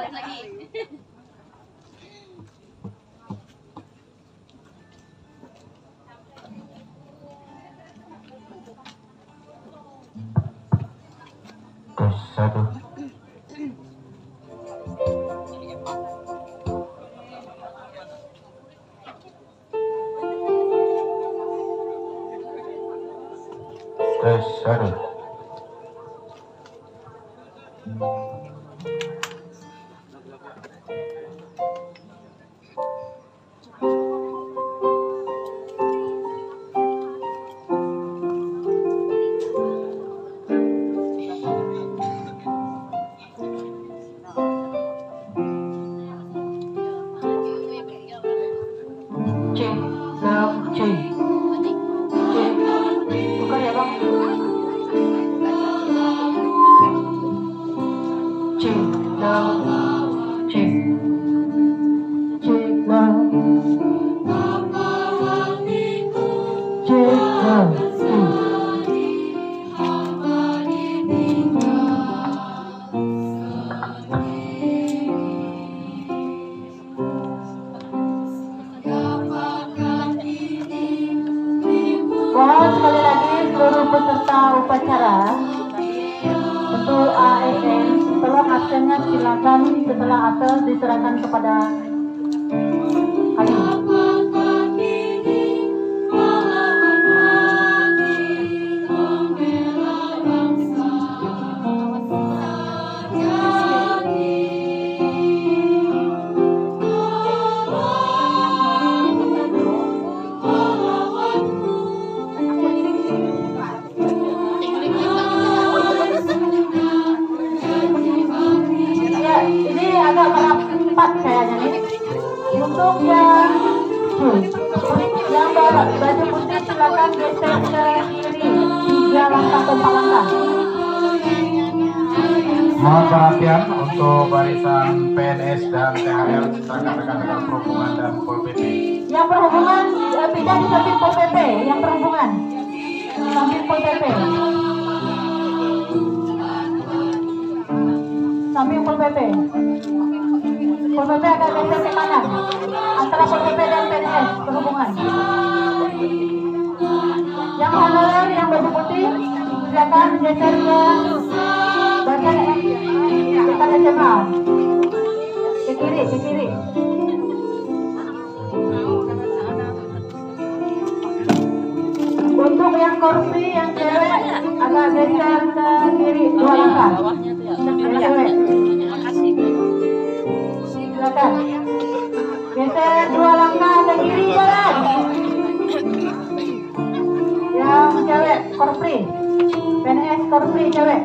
Tes 1. Tes 1. Mohon sekali lagi seluruh peserta upacara untuk ASN, tolong absennya silakan setelah apel diserahkan kepada kami. Ini agak merapat kayaknya nih. Untuk yang baju putih silakan geser ke kiri 3 langkah ke 4 langkah. Mohon perhatian untuk barisan PNS dan THR serta rekan-rekan perhubungan dan Pol PP. Yang perhubungan pindah di samping Pol PP. Yang perhubungan samping Pol PP. Samping Pol PP. Pol PP akan geser ke kanan antara Pol PP dan PNS perhubungan. Yang honorer yang baju putih silakan geser ke bagian dekat SMA. Ke kiri. Untuk yang korupsi yang cewek agak geser ke kiri 2 langkah. Silakan geser 2 langkah ke kiri jalan. Yang cewek korupsi, PNS korupsi cewek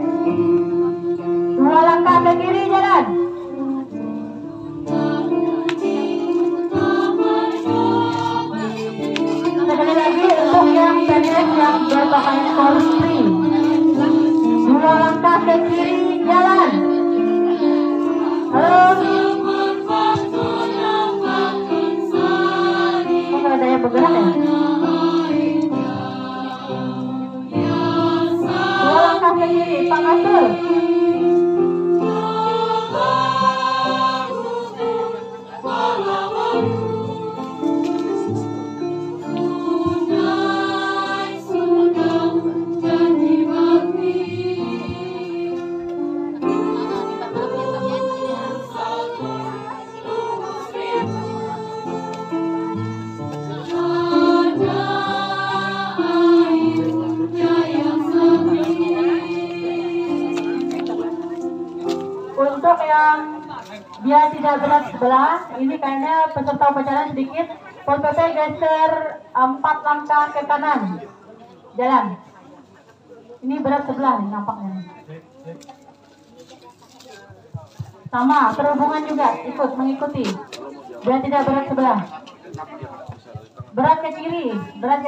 2 langkah ke kiri jalan. Sekali lagi untuk yang PNS yang berpakaian korupsi 2 langkah ke kiri jalan. Halo. Kok ada yang bergerak ya? 2 langkah ke kiri, Pak Kasur. Untuk yang biar tidak berat sebelah, ini kayaknya peserta upacara sedikit. Pol PP geser 4 langkah ke kanan. Jalan. Ini berat sebelah nih nampaknya. Sama, perhubungan juga ikut mengikuti. Biar tidak berat sebelah. Berat ke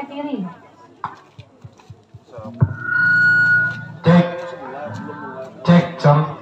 kiri. Cek jam.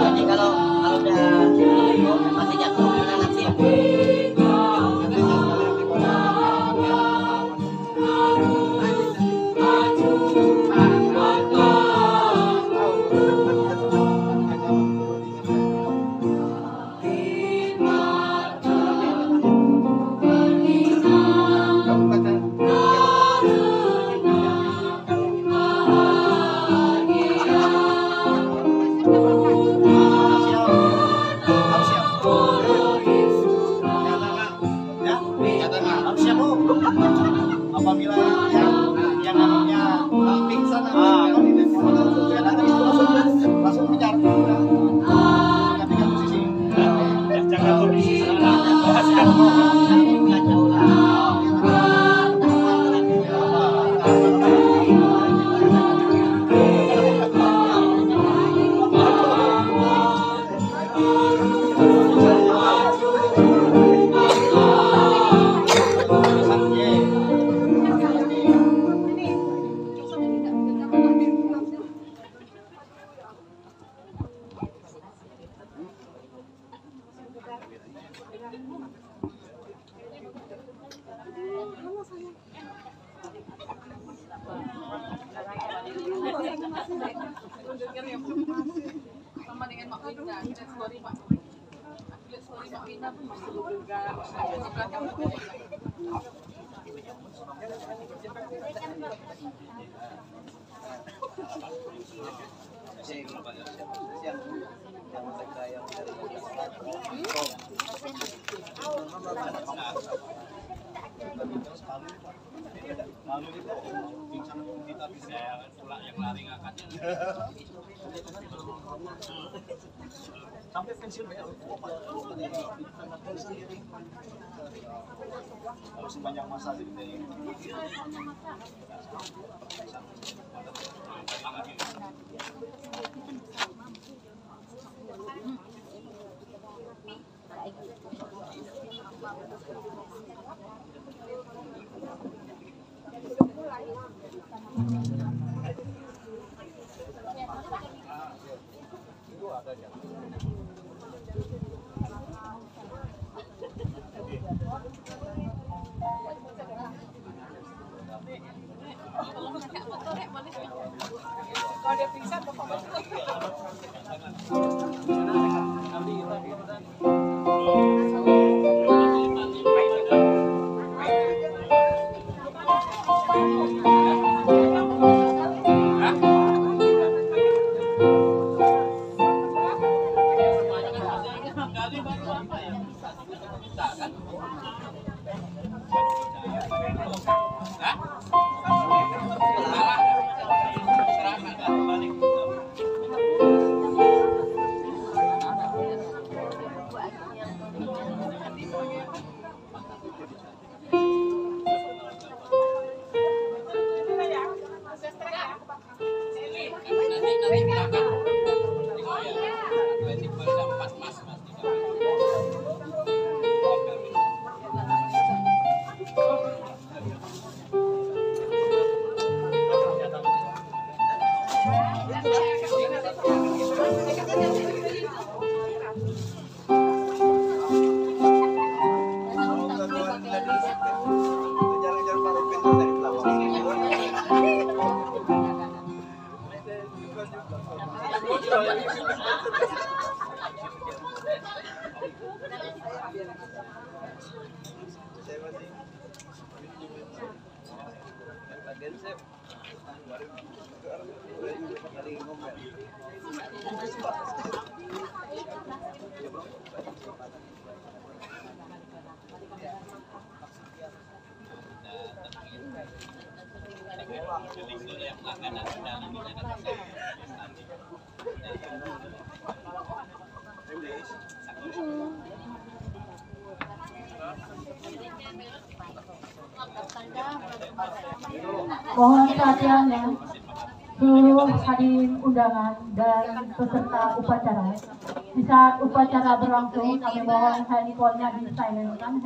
Jadi kalau udah masih jatuh gimana nanti ya? Apabila yang namanya pingsan langsung kejar gantikan posisi jangan kondisi Nggak jauh lah. Sama dengan Mak Wina, kita story Mak. Lihat story Mak Wina pun masih bergegar. Di belakang kita bisa pula yang lari ngangkatnya sampai pensiun ya harus sepanjang masa gitu ya. kalau dia pingsan bapak Mohon perhatiannya seluruh hadirin undangan dan peserta upacara. Di saat upacara berlangsung, kami mohon handphonenya disilentkan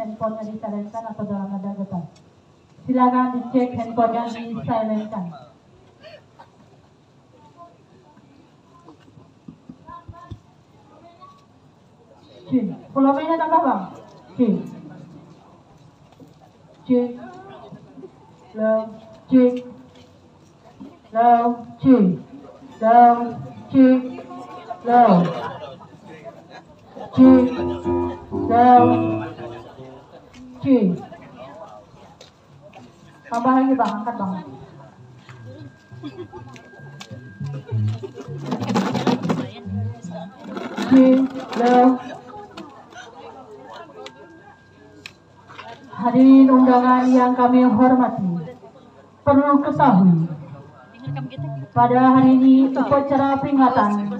atau dalam nada getar. Silakan dicek handphonenya disilentkan. Volumenya tambah bang. Cek. Low, cek. Low, cek. Low, cek. Low. Cek. Low. Cek. Tambah lagi bang, angkat bang. Cek. Low. Hadirin undangan yang kami hormati, perlu ketahui, pada hari ini upacara peringatan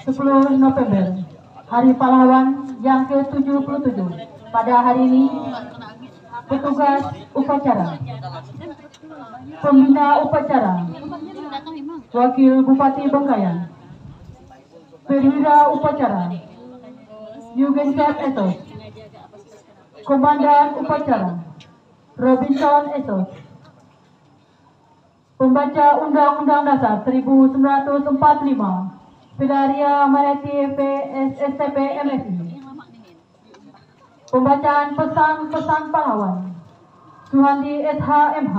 10 November, Hari Pahlawan yang ke-77. Pada hari ini, petugas upacara, pembina upacara, Wakil Bupati Bengkayang, perwira upacara, Yugenset Etos, Komandan upacara Robinson Esos, pembaca Undang-Undang Dasar 1945, Pilaria Malati SSTP MSI, pembacaan pesan-pesan pahlawan Suhandi SHMH,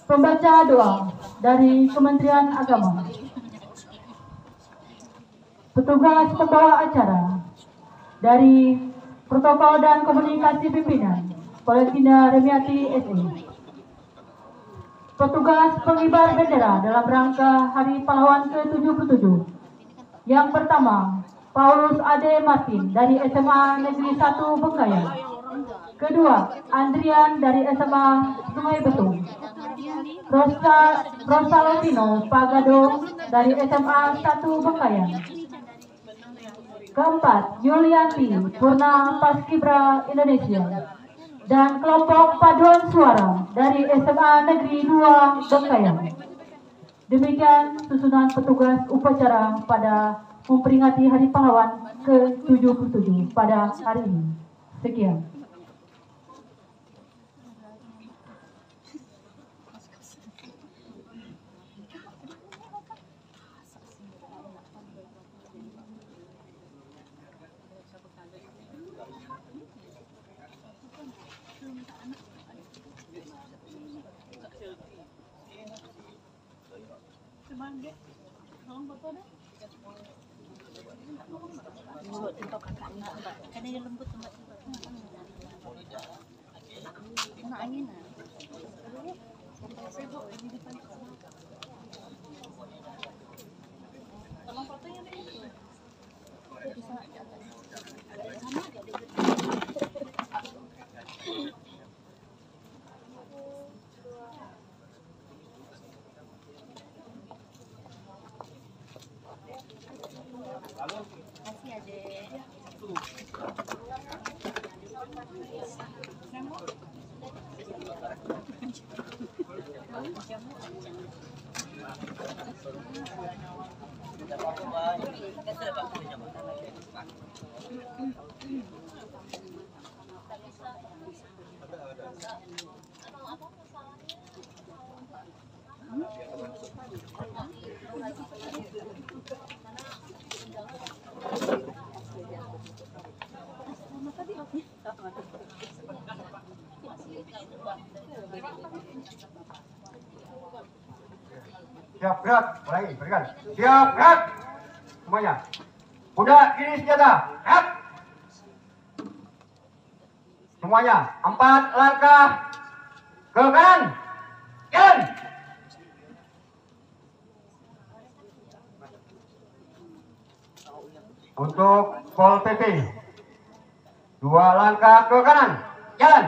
pembaca doa dari Kementerian Agama, petugas pembawa acara dari Protokol dan Komunikasi Pimpinan Palestina Remiati SE, petugas pengibar bendera dalam rangka Hari Pahlawan ke-77. Yang pertama, Paulus Ade Martin dari SMA Negeri 1 Bengkayang. Kedua, Andrian dari SMA Sungai Betung. Rosalvino Pagado dari SMA 1 Bengkayang. Keempat, Yulianti Purna Paskibra Indonesia dan kelompok paduan suara dari SMA Negeri 2 Bengkayang. Demikian susunan petugas upacara pada memperingati Hari Pahlawan ke-77 pada hari ini. Sekian. Siap gerak, mulai berikan. Siap gerak, semuanya. Kuda kiri senjata, gerak. Semuanya, 4 langkah ke kanan, jalan. Untuk Pol PP, 2 langkah ke kanan, jalan.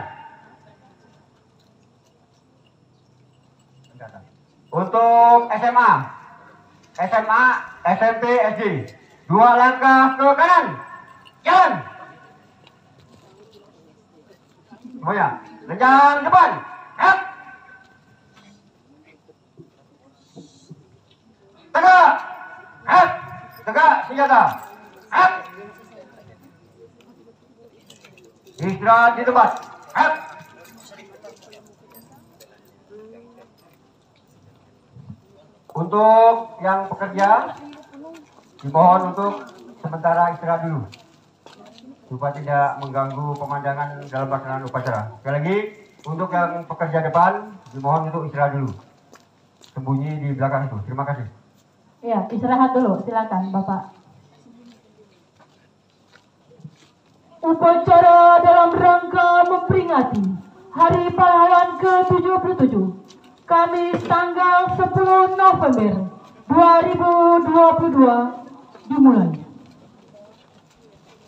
Untuk SMA, SMP, SD. 2 langkah ke kanan. Jalan. Semuanya. Lenjang depan. Gerak. Tegak. Gerak. Tegak senjata. Gerak. Istirahat di tempat. Gerak. Untuk yang pekerja, dimohon untuk sementara istirahat dulu, supaya tidak mengganggu pemandangan dalam pelaksanaan upacara. Sekali lagi, untuk yang pekerja depan, dimohon untuk istirahat dulu, sembunyi di belakang itu. Terima kasih. Ya, istirahat dulu, silakan Bapak. Upacara dalam rangka memperingati Hari Pahlawan ke-77, Kamis tanggal 10 November 2022 dimulai.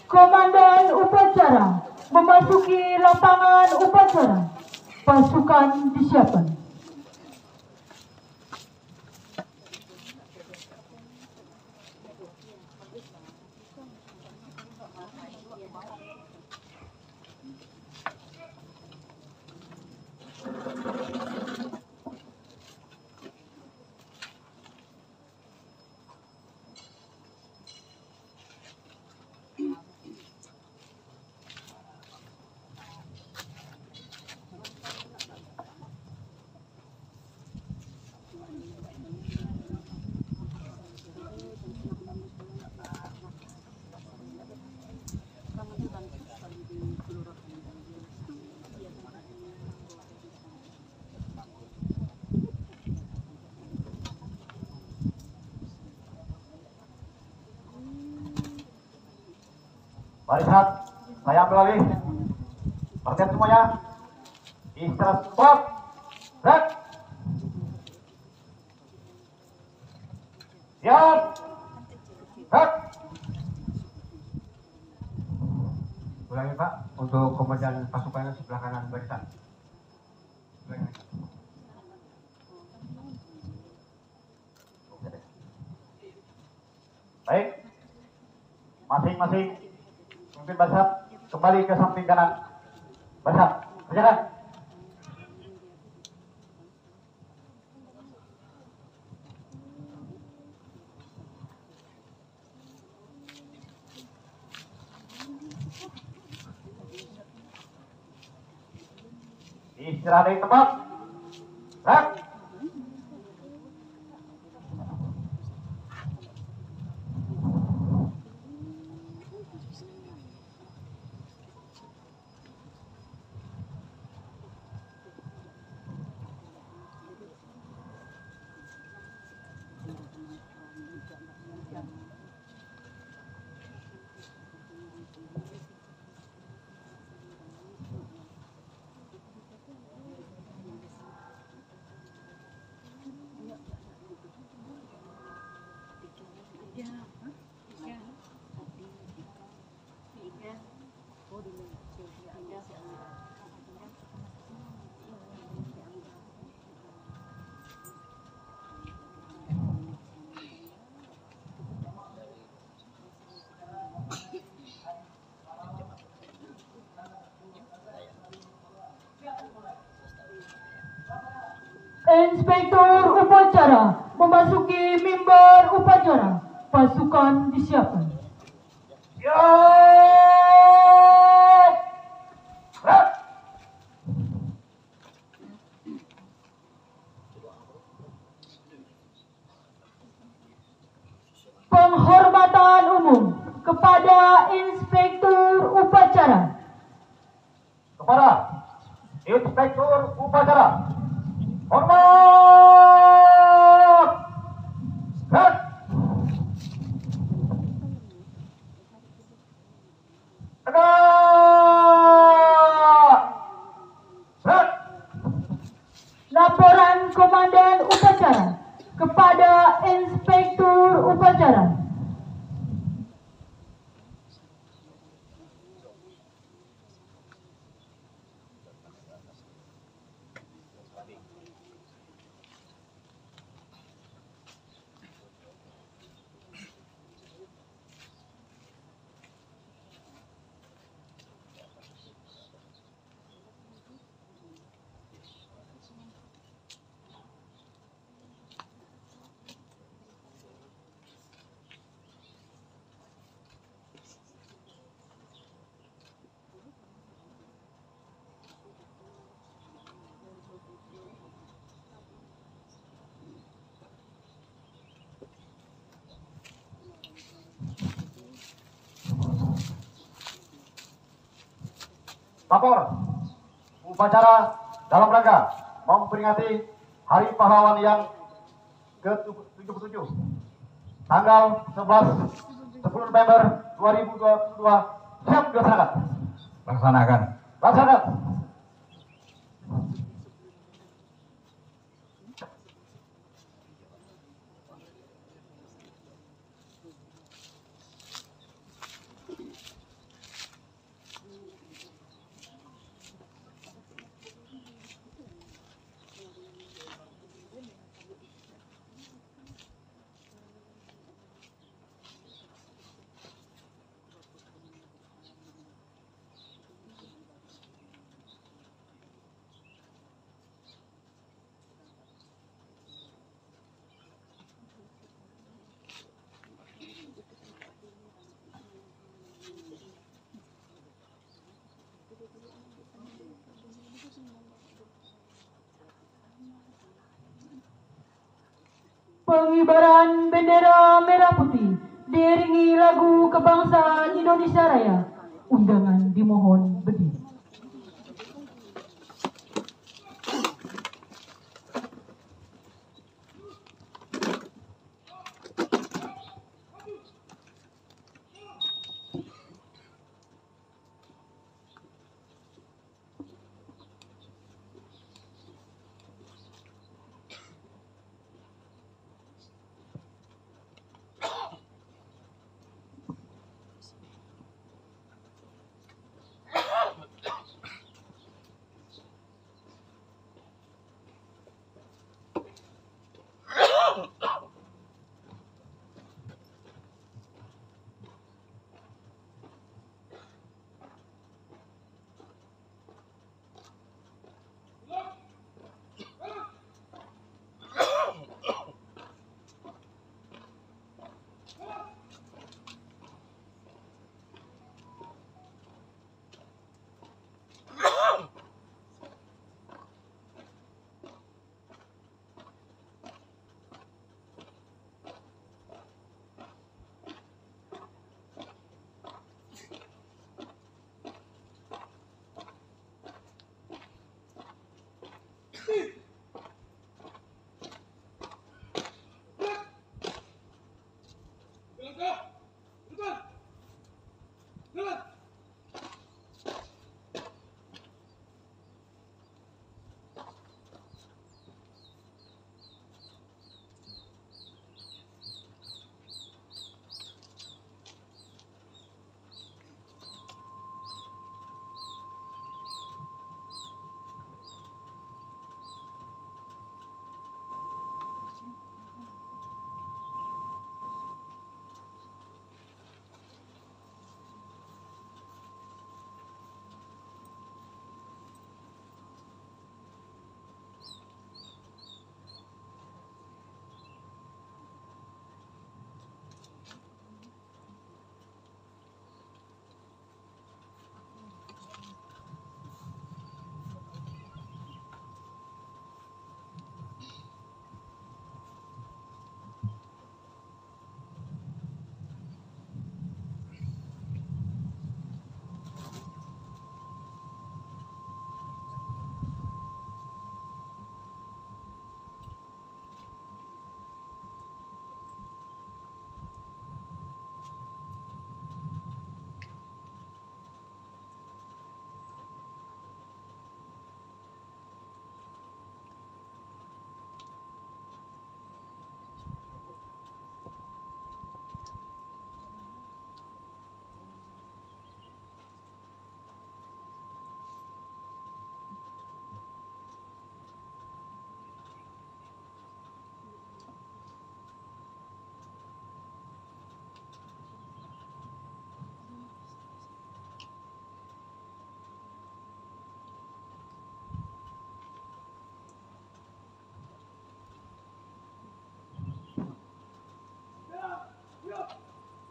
Komandan upacara memasuki lapangan upacara. Pasukan disiapkan. Barisan, saya ambil alih. Perhatian semuanya. Istirahat stop. Gerak. Siap. Gerak. Ulangi Pak, untuk komandan pasukan sebelah kanan barisan. Ulangi. Baik. Masing-masing mungkin Basap kembali ke samping kanan. Basap, berjalan. Istirahat di tempat. Gerak. Inspektur upacara memasuki mimbar upacara. Pasukan disiapkan. Siap. Gerak. Penghormatan umum kepada Inspektur upacara. Kepada Inspektur upacara. Hormat. Gerak. Tegak. Gerak. Laporan Komandan upacara kepada Inspektur upacara. lapor upacara dalam rangka memperingati Hari Pahlawan yang ke-77 tanggal 10 November 2022 siap dilaksanakan. Laksanakan. Laksanakan. Pengibaran bendera merah putih diiringi lagu kebangsaan Indonesia Raya. Undangan dimohon berdiri.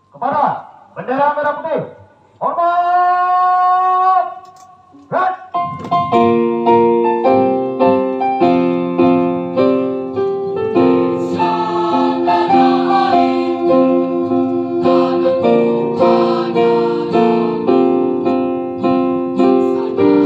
Kepada bendera merah putih, hormat, gerak. Tanah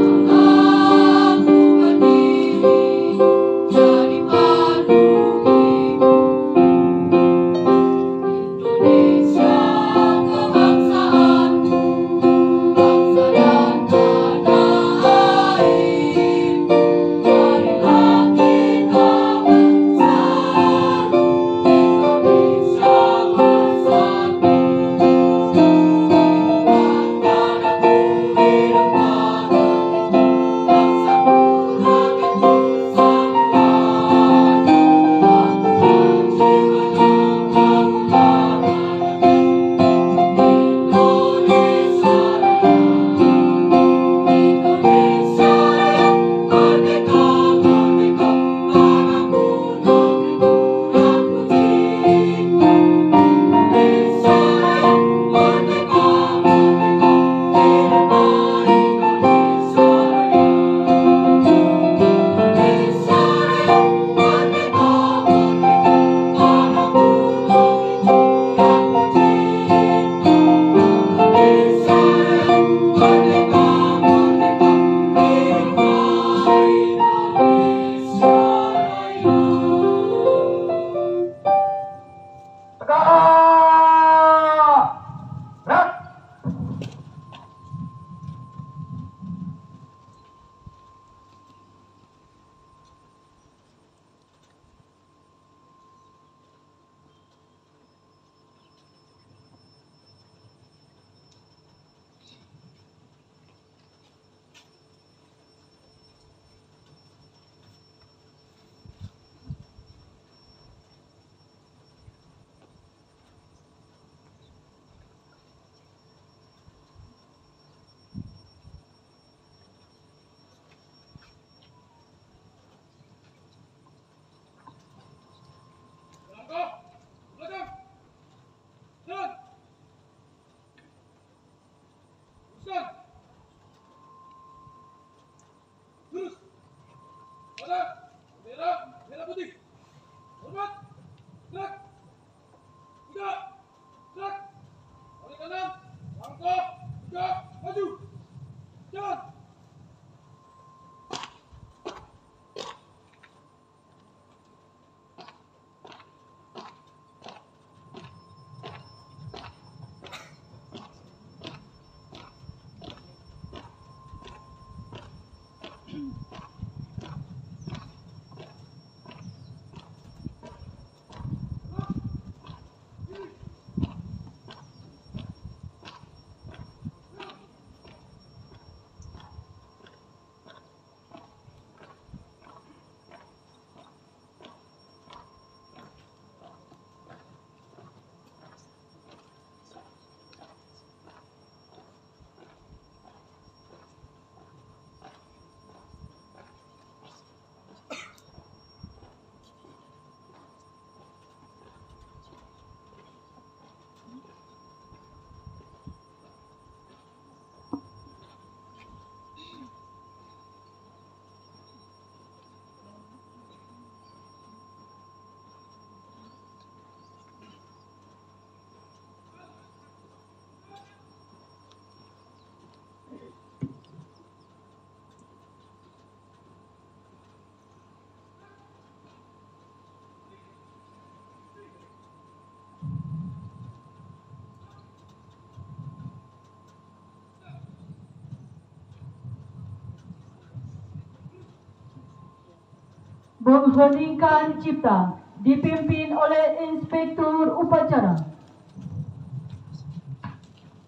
Mengheningkan cipta dipimpin oleh Inspektur Upacara.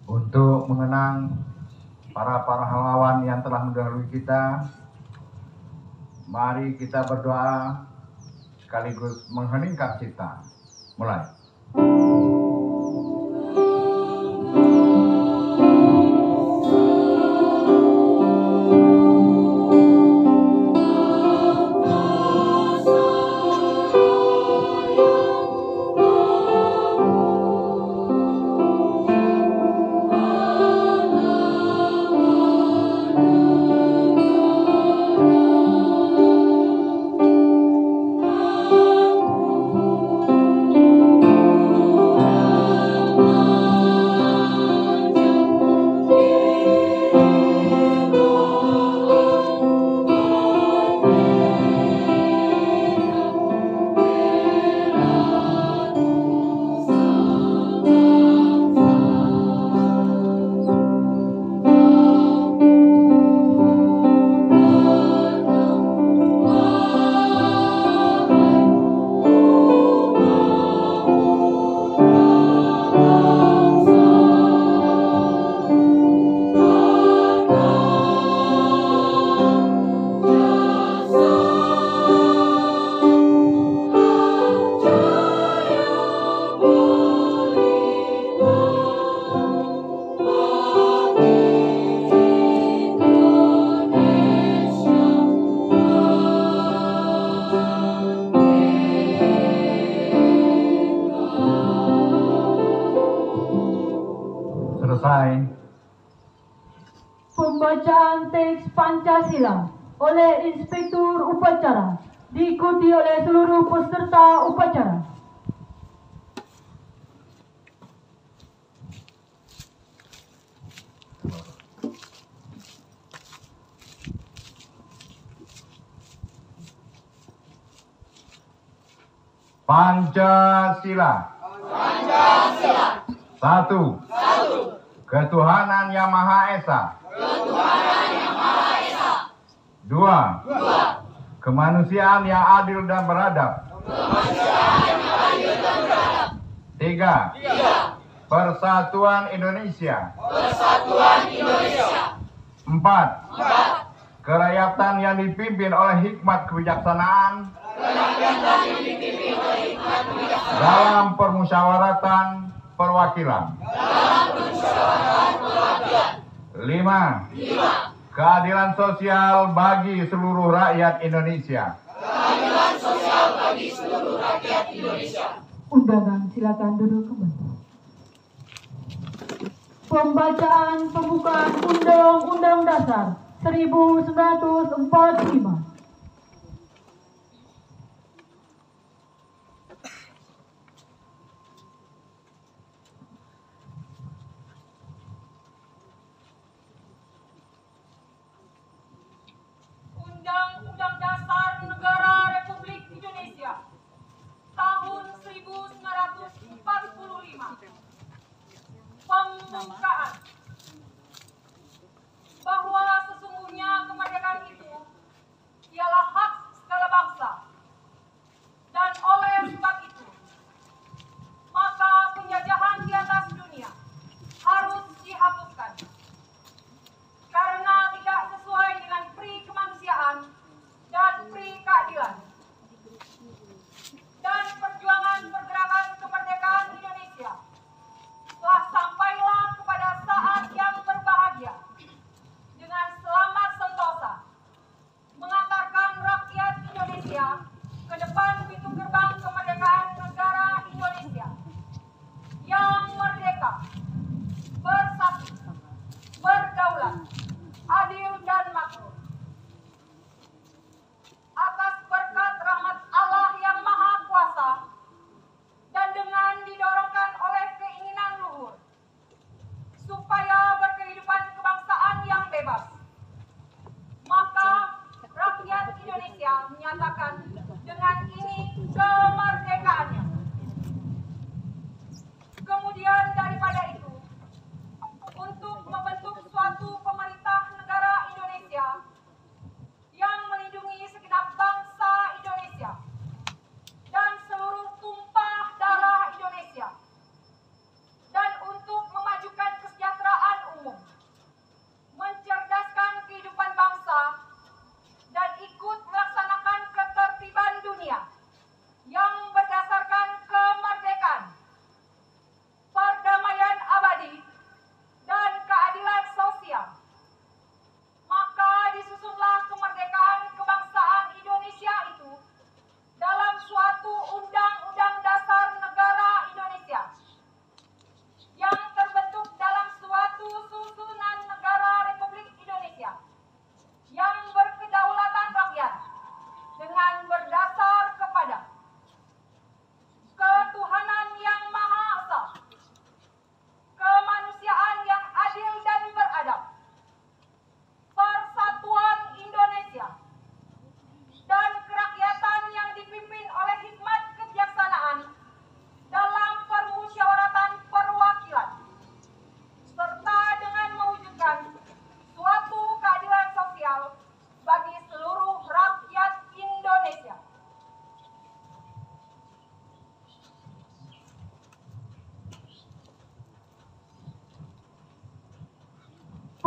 Untuk mengenang para pahlawan yang telah mendahului kita, mari kita berdoa sekaligus mengheningkan cipta. Mulai. Selesai. Pembacaan teks Pancasila oleh Inspektur Upacara diikuti oleh seluruh peserta upacara. Pancasila. Satu. Ketuhanan Yang Maha Esa. Dua. Kemanusiaan yang adil dan beradab. Tiga. Persatuan Indonesia. Empat. Kerakyatan yang dipimpin oleh hikmat kebijaksanaan dalam permusyawaratan perwakilan. 5. Keadilan sosial bagi seluruh rakyat Indonesia. Undangan, silakan duduk kembali. Pembacaan pembukaan Undang-Undang Dasar 1945. Undang-Undang Dasar Negara Republik Indonesia tahun 1945. Pembukaan. Bahwa sesungguhnya kemerdekaan itu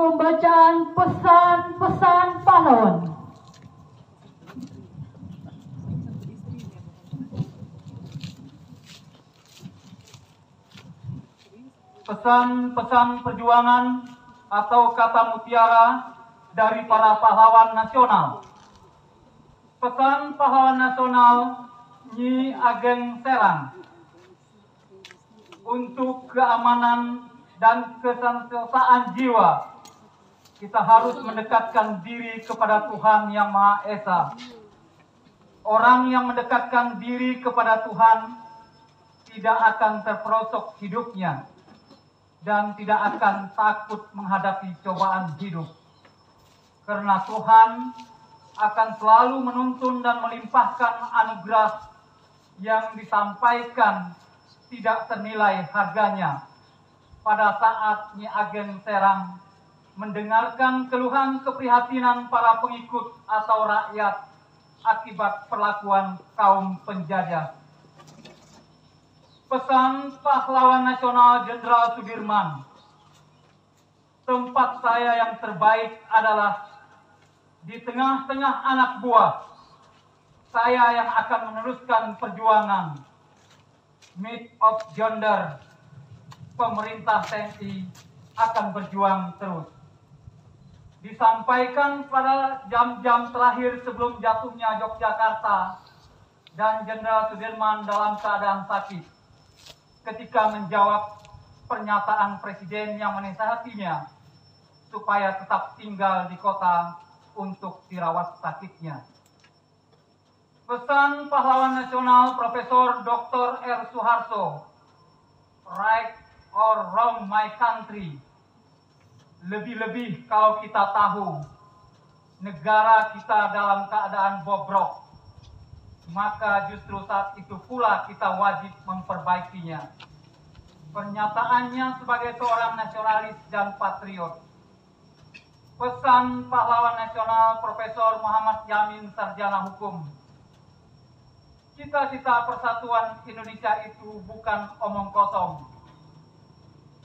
pembacaan pesan-pesan pahlawan. Pesan-pesan perjuangan atau kata mutiara dari para pahlawan nasional. Pesan pahlawan nasional Nyi Ageng Serang untuk keamanan dan kesentosaaan jiwa. Kita harus mendekatkan diri kepada Tuhan Yang Maha Esa. Orang yang mendekatkan diri kepada Tuhan tidak akan terperosok hidupnya dan tidak akan takut menghadapi cobaan hidup. Karena Tuhan akan selalu menuntun dan melimpahkan anugerah yang disampaikan tidak ternilai harganya. Pada saat Nyi Ageng Serang mendengarkan keluhan keprihatinan para pengikut atau rakyat akibat perlakuan kaum penjajah. Pesan pahlawan nasional Jenderal Sudirman, tempat saya yang terbaik adalah di tengah-tengah anak buah. Saya yang akan meneruskan perjuangan. Meet of Gender, pemerintah TNI akan berjuang terus. Disampaikan pada jam-jam terakhir sebelum jatuhnya Yogyakarta dan Jenderal Sudirman dalam keadaan sakit. Ketika menjawab pernyataan Presiden yang menasihatinya supaya tetap tinggal di kota untuk dirawat sakitnya. Pesan pahlawan nasional Profesor Dr. R. Soeharto, right or wrong my country. Lebih-lebih kalau kita tahu negara kita dalam keadaan bobrok, maka justru saat itu pula kita wajib memperbaikinya. Pernyataannya sebagai seorang nasionalis dan patriot. Pesan pahlawan nasional Profesor Muhammad Yamin Sarjana Hukum. Cita-cita persatuan Indonesia itu bukan omong kosong,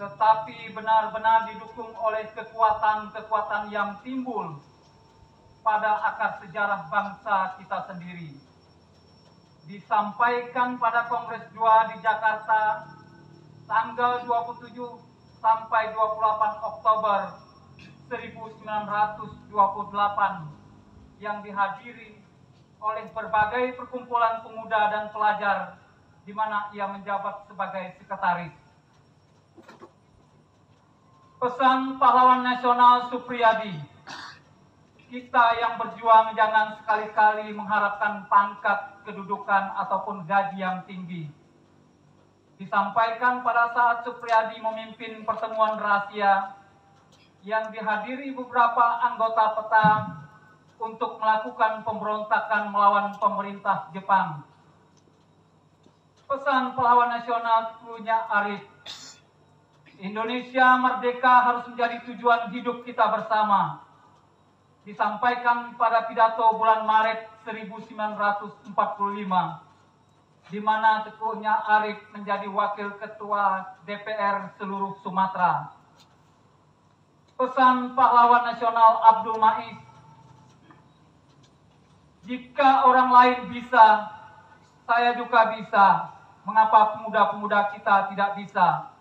tetapi benar-benar didukung oleh kekuatan-kekuatan yang timbul pada akar sejarah bangsa kita sendiri. Disampaikan pada Kongres 2 di Jakarta tanggal 27 sampai 28 Oktober 1928 yang dihadiri oleh berbagai perkumpulan pemuda dan pelajar di mana ia menjabat sebagai sekretaris. Pesan pahlawan nasional Supriyadi, kita yang berjuang jangan sekali-kali mengharapkan pangkat, kedudukan, ataupun gaji yang tinggi. Disampaikan pada saat Supriyadi memimpin pertemuan rahasia yang dihadiri beberapa anggota PETA untuk melakukan pemberontakan melawan pemerintah Jepang. Pesan pahlawan nasional punya Arif, Indonesia merdeka harus menjadi tujuan hidup kita bersama. Disampaikan pada pidato bulan Maret 1945, di mana Teguhnya Arif menjadi wakil ketua DPR seluruh Sumatera. Pesan pahlawan nasional Abdul Ma'is, jika orang lain bisa, saya juga bisa. Mengapa pemuda-pemuda kita tidak bisa?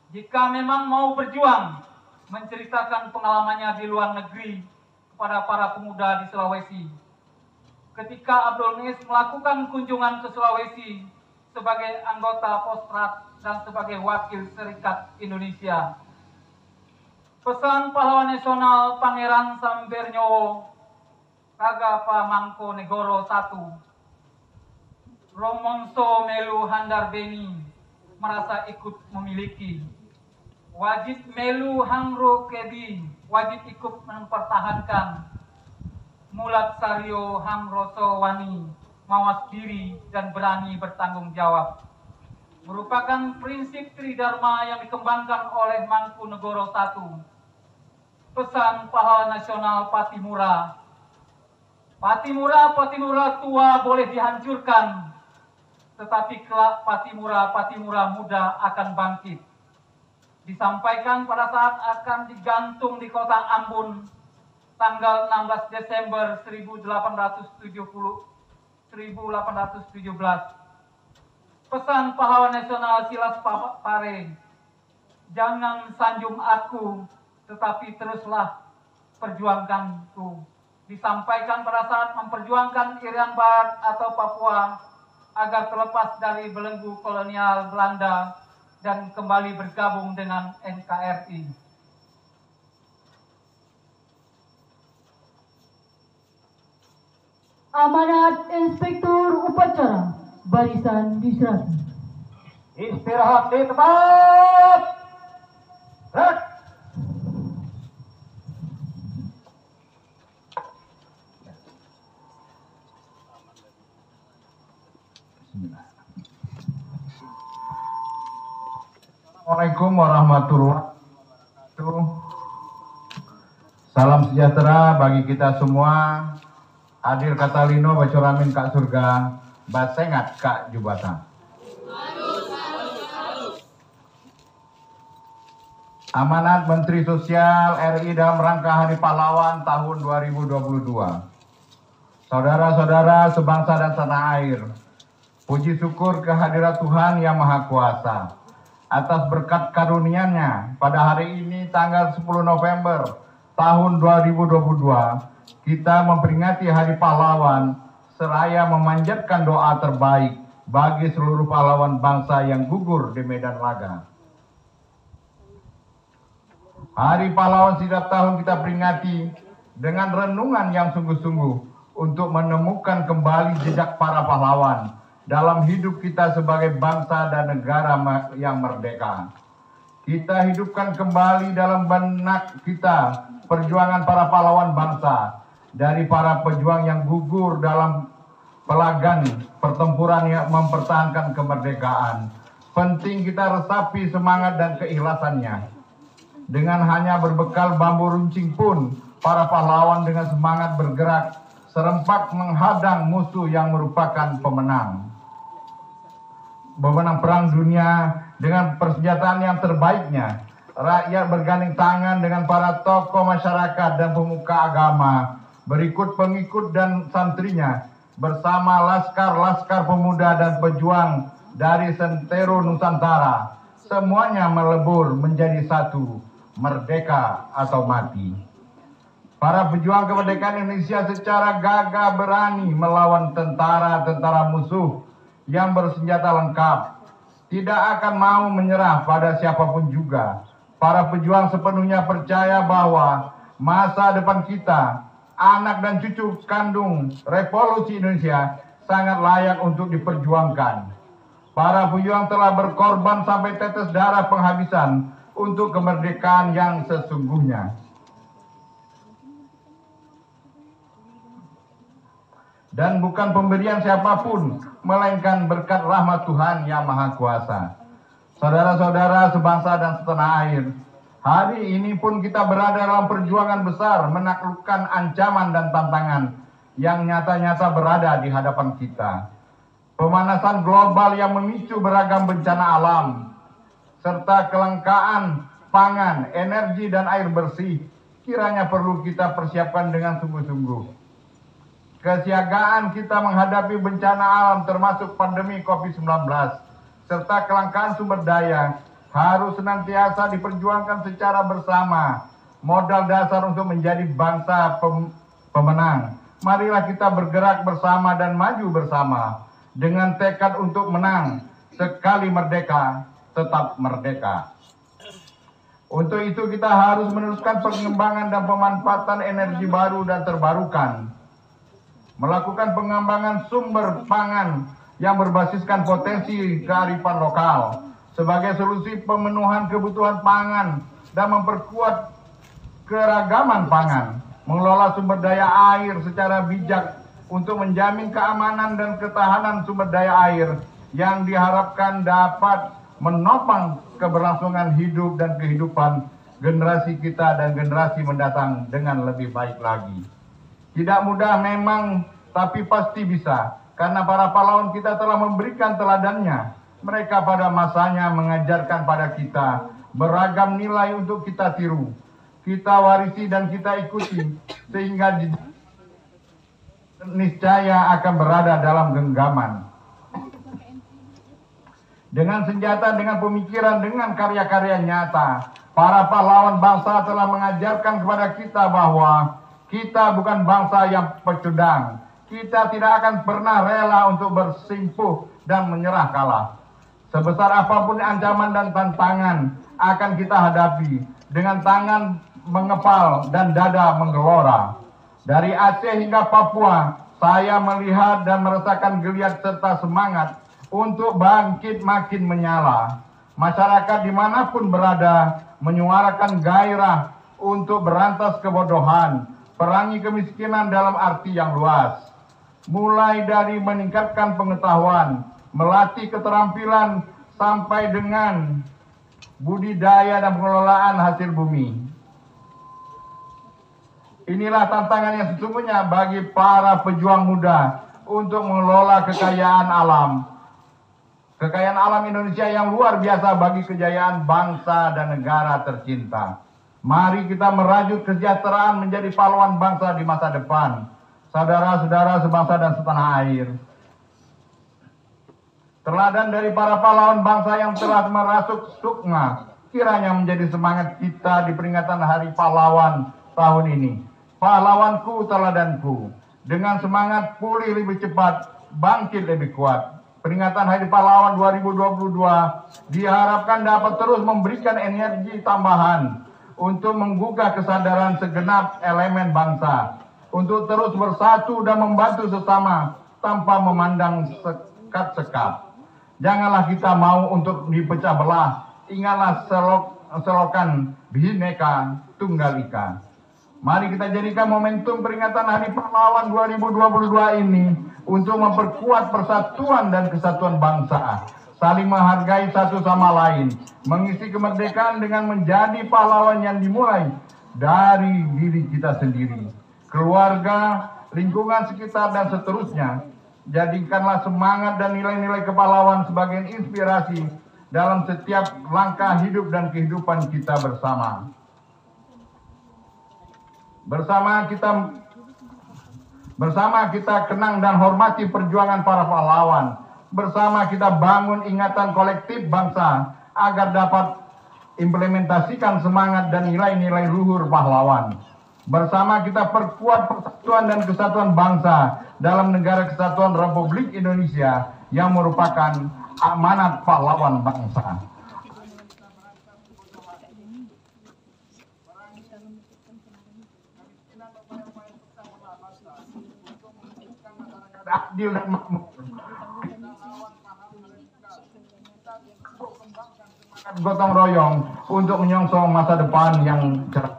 Jika memang mau berjuang, menceritakan pengalamannya di luar negeri kepada para pemuda di Sulawesi. Ketika Abdul Ma'is melakukan kunjungan ke Sulawesi sebagai anggota Postrat dan sebagai wakil Serikat Indonesia. Pesan pahlawan nasional Pangeran Sambernyowo, Kagapa Mangko Negoro I, Romonso Melu Handarbeni merasa ikut memiliki. Wajib Melu Hangro Kedi, wajib ikut mempertahankan. Mulat Sario Hangroso Wani, mawas diri dan berani bertanggung jawab. Merupakan prinsip Tridharma yang dikembangkan oleh Mangkunegoro I. Pesan pahlawan nasional Patimura. Patimura tua boleh dihancurkan, tetapi kelak Patimura muda akan bangkit. disampaikan pada saat akan digantung di kota Ambon tanggal 16 Desember 1817. Pesan pahlawan nasional Silas Pare, jangan sanjung aku, tetapi teruslah perjuangkanku. Disampaikan pada saat memperjuangkan Irian Barat atau Papua agar terlepas dari belenggu kolonial Belanda dan kembali bergabung dengan NKRI. Amanat Inspektur Upacara barisan diserahkan. Istirahat di tempat. Red. Assalamualaikum warahmatullahi wabarakatuh. Salam sejahtera bagi kita semua. Adil Katalino Bacuramin Kak Surga, Basengat Kak Jubata. Amanat Menteri Sosial RI dalam rangka Hari Pahlawan tahun 2022. Saudara-saudara sebangsa dan tanah air, puji syukur kehadirat Tuhan Yang Maha Kuasa atas berkat karunia-Nya pada hari ini tanggal 10 November tahun 2022 kita memperingati Hari Pahlawan seraya memanjatkan doa terbaik bagi seluruh pahlawan bangsa yang gugur di medan laga. Hari Pahlawan setiap tahun kita peringati dengan renungan yang sungguh-sungguh untuk menemukan kembali jejak para pahlawan dalam hidup kita sebagai bangsa dan negara yang merdeka. Kita hidupkan kembali dalam benak kita perjuangan para pahlawan bangsa, dari para pejuang yang gugur dalam pelagan pertempuran yang mempertahankan kemerdekaan. Penting kita resapi semangat dan keikhlasannya. Dengan hanya berbekal bambu runcing pun, para pahlawan dengan semangat bergerak serempak menghadang musuh yang merupakan pemenang perang dunia dengan persenjataan yang terbaiknya. Rakyat bergandeng tangan dengan para tokoh masyarakat dan pemuka agama, berikut pengikut dan santrinya, bersama laskar-laskar pemuda dan pejuang dari sentero Nusantara. Semuanya melebur menjadi satu, merdeka atau mati. Para pejuang kemerdekaan Indonesia secara gagah berani melawan tentara-tentara musuh yang bersenjata lengkap, tidak akan mau menyerah pada siapapun juga. Para pejuang sepenuhnya percaya bahwa masa depan kita, anak dan cucu kandung revolusi Indonesia sangat layak untuk diperjuangkan. Para pejuang telah berkorban sampai tetes darah penghabisan untuk kemerdekaan yang sesungguhnya. Dan bukan pemberian siapapun, melainkan berkat rahmat Tuhan Yang Maha Kuasa. Saudara-saudara sebangsa dan setanah air, hari ini pun kita berada dalam perjuangan besar menaklukkan ancaman dan tantangan yang nyata-nyata berada di hadapan kita. Pemanasan global yang memicu beragam bencana alam, serta kelangkaan pangan, energi, dan air bersih, kiranya perlu kita persiapkan dengan sungguh-sungguh. Kesiagaan kita menghadapi bencana alam termasuk pandemi COVID-19 serta kelangkaan sumber daya harus senantiasa diperjuangkan secara bersama, modal dasar untuk menjadi bangsa pemenang. Marilah kita bergerak bersama dan maju bersama dengan tekad untuk menang. Sekali merdeka, tetap merdeka. Untuk itu kita harus meneruskan pengembangan dan pemanfaatan energi baru dan terbarukan, melakukan pengembangan sumber pangan yang berbasiskan potensi kearifan lokal sebagai solusi pemenuhan kebutuhan pangan dan memperkuat keragaman pangan, mengelola sumber daya air secara bijak untuk menjamin keamanan dan ketahanan sumber daya air yang diharapkan dapat menopang keberlangsungan hidup dan kehidupan generasi kita dan generasi mendatang dengan lebih baik lagi. Tidak mudah memang, tapi pasti bisa, karena para pahlawan kita telah memberikan teladannya. Mereka pada masanya mengajarkan pada kita beragam nilai untuk kita tiru, kita warisi dan kita ikuti, sehingga niscaya akan berada dalam genggaman. Dengan senjata, dengan pemikiran, dengan karya-karya nyata, para pahlawan bangsa telah mengajarkan kepada kita bahwa kita bukan bangsa yang pecundang. Kita tidak akan pernah rela untuk bersimpuh dan menyerah kalah. Sebesar apapun ancaman dan tantangan akan kita hadapi dengan tangan mengepal dan dada menggelora. Dari Aceh hingga Papua, saya melihat dan merasakan geliat serta semangat untuk bangkit makin menyala. Masyarakat dimanapun berada menyuarakan gairah untuk berantas kebodohan, perangi kemiskinan dalam arti yang luas. Mulai dari meningkatkan pengetahuan, melatih keterampilan, sampai dengan budidaya dan pengelolaan hasil bumi. Inilah tantangan yang sesungguhnya bagi para pejuang muda untuk mengelola kekayaan alam. Kekayaan alam Indonesia yang luar biasa bagi kejayaan bangsa dan negara tercinta. Mari kita merajut kesejahteraan menjadi pahlawan bangsa di masa depan. Saudara-saudara sebangsa dan setanah air. Teladan dari para pahlawan bangsa yang telah merasuk sukma kiranya menjadi semangat kita di peringatan Hari Pahlawan tahun ini. Pahlawanku, teladanku. Dengan semangat pulih lebih cepat, bangkit lebih kuat. Peringatan Hari Pahlawan 2022 diharapkan dapat terus memberikan energi tambahan untuk menggugah kesadaran segenap elemen bangsa, untuk terus bersatu dan membantu sesama tanpa memandang sekat-sekat. Janganlah kita mau untuk dipecah belah. Ingatlah selokan Bhinneka Tunggal Ika. Mari kita jadikan momentum peringatan Hari Pahlawan 2022 ini untuk memperkuat persatuan dan kesatuan bangsa, saling menghargai satu sama lain, mengisi kemerdekaan dengan menjadi pahlawan yang dimulai dari diri kita sendiri, keluarga, lingkungan sekitar, dan seterusnya. Jadikanlah semangat dan nilai-nilai kepahlawan sebagai inspirasi dalam setiap langkah hidup dan kehidupan kita bersama. Bersama kita kenang dan hormati perjuangan para pahlawan. Bersama kita bangun ingatan kolektif bangsa agar dapat implementasikan semangat dan nilai-nilai luhur pahlawan. Bersama kita perkuat persatuan dan kesatuan bangsa dalam Negara Kesatuan Republik Indonesia yang merupakan amanat pahlawan bangsa. Adil dan makmur. Gotong royong untuk menyongsong masa depan yang cerah.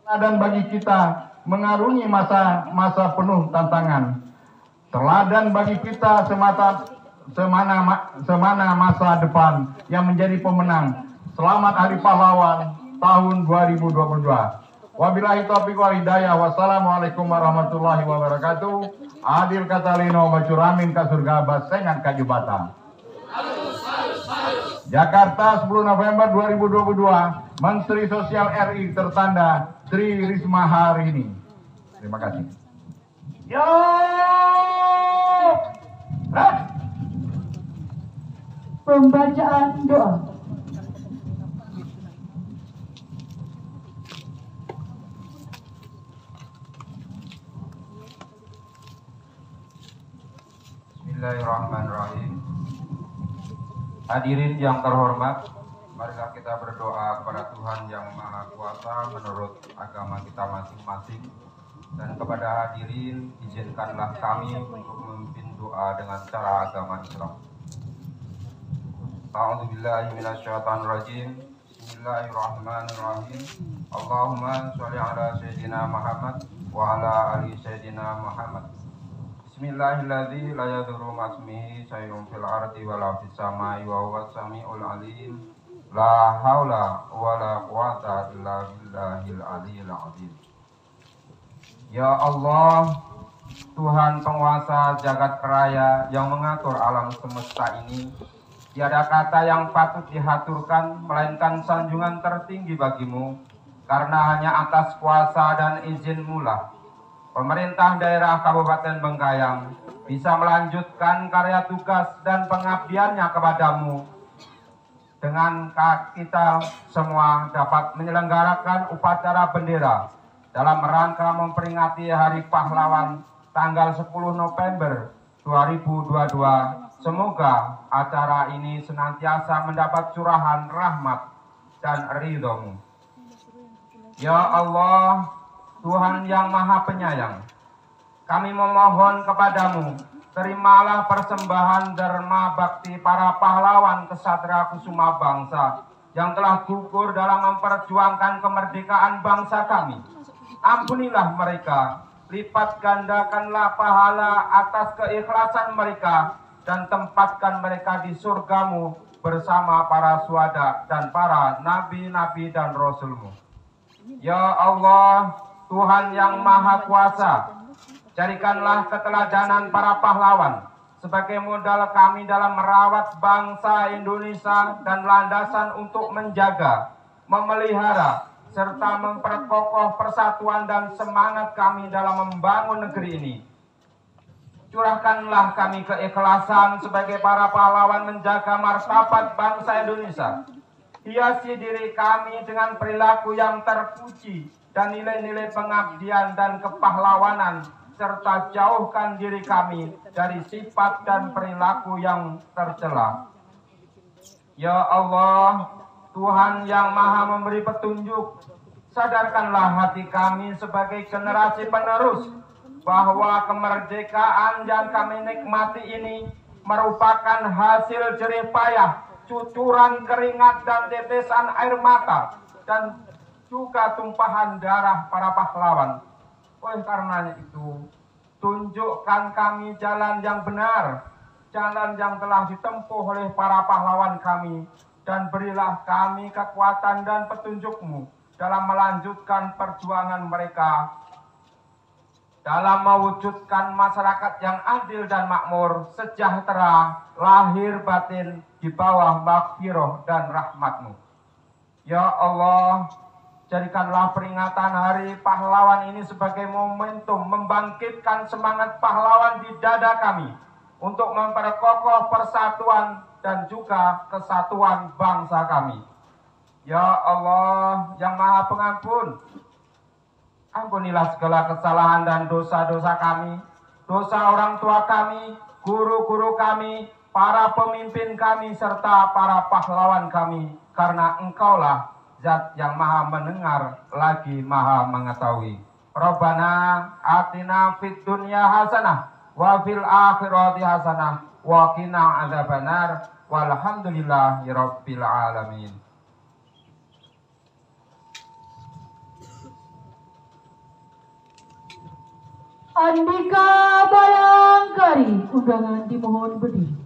Dan bagi kita mengarungi masa penuh tantangan. Teladan bagi kita semana masa depan yang menjadi pemenang. Selamat Hari Pahlawan tahun 2022. Wabillahi taufiq wal hidayah. Wassalamualaikum warahmatullahi wabarakatuh. Adil katalino bacuramin ka surga basengan ka jubata. Jakarta 10 November 2022. Menteri Sosial RI tertanda Tri Risma hari ini. Terima kasih. Yo! Pembacaan doa. Bismillahirrahmanirrahim. Hadirin yang terhormat, marilah kita berdoa kepada Tuhan Yang Maha Kuasa menurut agama kita masing-masing. Dan kepada hadirin, izinkanlah kami untuk memimpin doa dengan cara agama Islam. A'udzubillahi minasyaitonirrajim. Bismillahirrahmanirrahim. Allahumma sholli ala sayyidina Muhammad wa ala ali sayyidina Muhammad. Bismillahirrahmanirrahim. La yadurru ma'asmihi syai'un fil ardi wa la fis samai wa huwas samiul alim. La haula wa la quwata illa billahil aliyil azim. Ya Allah, Tuhan penguasa jagat raya yang mengatur alam semesta ini, Tiada kata yang patut dihaturkan, melainkan sanjungan tertinggi bagimu, karena hanya atas kuasa dan izin-Mu lah pemerintah daerah Kabupaten Bengkayang bisa melanjutkan karya tugas dan pengabdiannya kepadamu. Dengan kita semua dapat menyelenggarakan upacara bendera dalam rangka memperingati Hari Pahlawan tanggal 10 November 2022. Semoga acara ini senantiasa mendapat curahan rahmat dan ridho-Mu. Ya Allah, Tuhan yang Maha Penyayang, kami memohon kepadamu, terimalah persembahan derma bakti para pahlawan kesatria kusuma bangsa yang telah gugur dalam memperjuangkan kemerdekaan bangsa kami. Ampunilah mereka, lipat gandakanlah pahala atas keikhlasan mereka, dan tempatkan mereka di surgamu bersama para syuhada dan para nabi-nabi dan rasul-Mu. Ya Allah, Tuhan yang Maha Kuasa, jadikanlah keteladanan para pahlawan sebagai modal kami dalam merawat bangsa Indonesia dan landasan untuk menjaga, memelihara, serta memperkokoh persatuan dan semangat kami dalam membangun negeri ini. Curahkanlah kami keikhlasan sebagai para pahlawan menjaga martabat bangsa Indonesia. Hiasi diri kami dengan perilaku yang terpuji dan nilai-nilai pengabdian dan kepahlawanan, serta jauhkan diri kami dari sifat dan perilaku yang tercela. Ya Allah, Tuhan yang Maha memberi petunjuk, sadarkanlah hati kami sebagai generasi penerus bahwa kemerdekaan yang kami nikmati ini merupakan hasil jerih payah, cucuran keringat dan tetesan air mata, dan juga tumpahan darah para pahlawan. Oleh karenanya itu, tunjukkan kami jalan yang benar, jalan yang telah ditempuh oleh para pahlawan kami, dan berilah kami kekuatan dan petunjuk-Mu dalam melanjutkan perjuangan mereka dalam mewujudkan masyarakat yang adil dan makmur, sejahtera, lahir batin di bawah maghfirah dan rahmat-Mu. Ya Allah, jadikanlah peringatan Hari Pahlawan ini sebagai momentum membangkitkan semangat pahlawan di dada kami untuk memperkokoh persatuan dan juga kesatuan bangsa kami. Ya Allah yang Maha Pengampun, ampunilah segala kesalahan dan dosa-dosa kami, dosa orang tua kami, guru-guru kami, para pemimpin kami, serta para pahlawan kami, karena Engkaulah Zat yang Maha mendengar lagi Maha mengetahui. Rabbana atina fid dunya hasanah wa fil akhirati hasanah wa qina adzabannar walhamdulillahi rabbil alamin. Andika Bayangkari, undangan dimohon berdiri.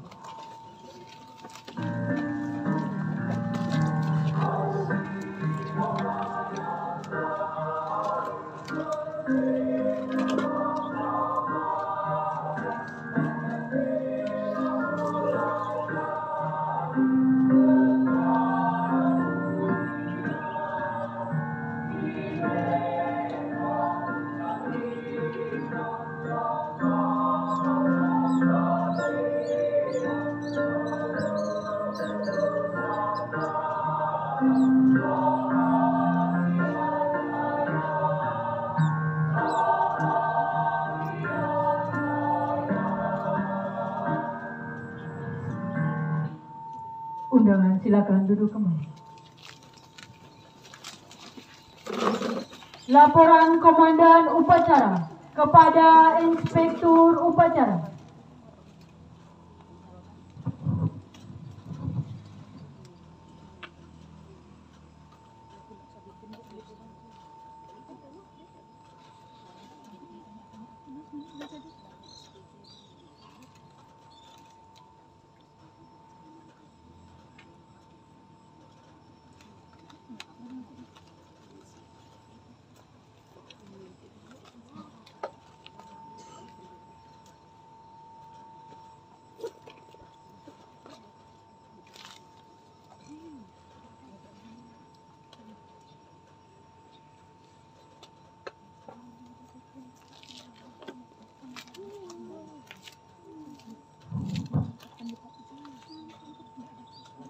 Undangan silakan duduk kembali. Laporan Komandan Upacara kepada Inspektur Upacara.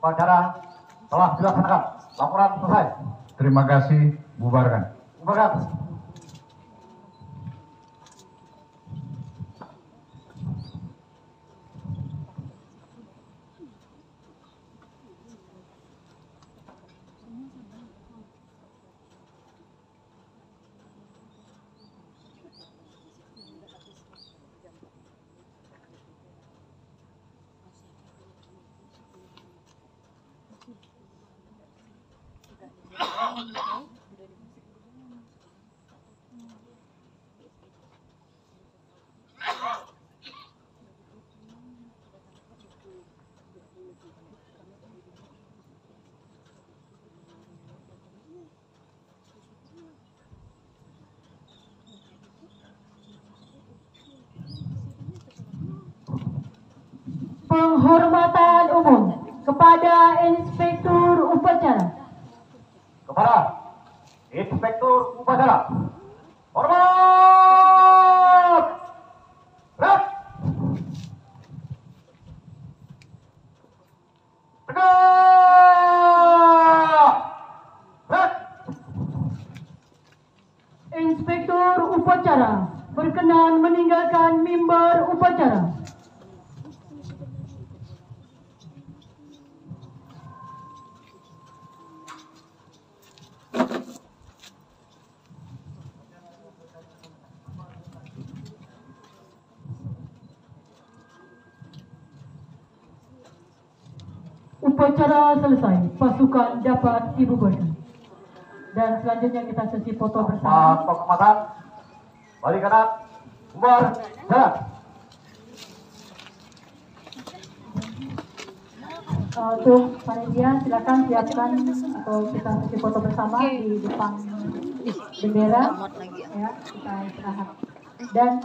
upacara telah dilaksanakan. Laporan selesai. Terima kasih. Bubarkan. Bubarkan. Penghormatan umum kepada Inspektur Upacara. Kepada Inspektur Upacara. Hormat! Red! Tegak! Red! Inspektur Upacara berkenan meninggalkan mimbar upacara. Upacara selesai, pasukan dapat dibubarkan. Dan selanjutnya kita sesi foto bersama. Penghormatan. Balik kanan. Bubar. Jalan. Untuk panitia silakan siapkan atau kita sesi foto bersama di depan bendera. Ya, kita istirahat. Dan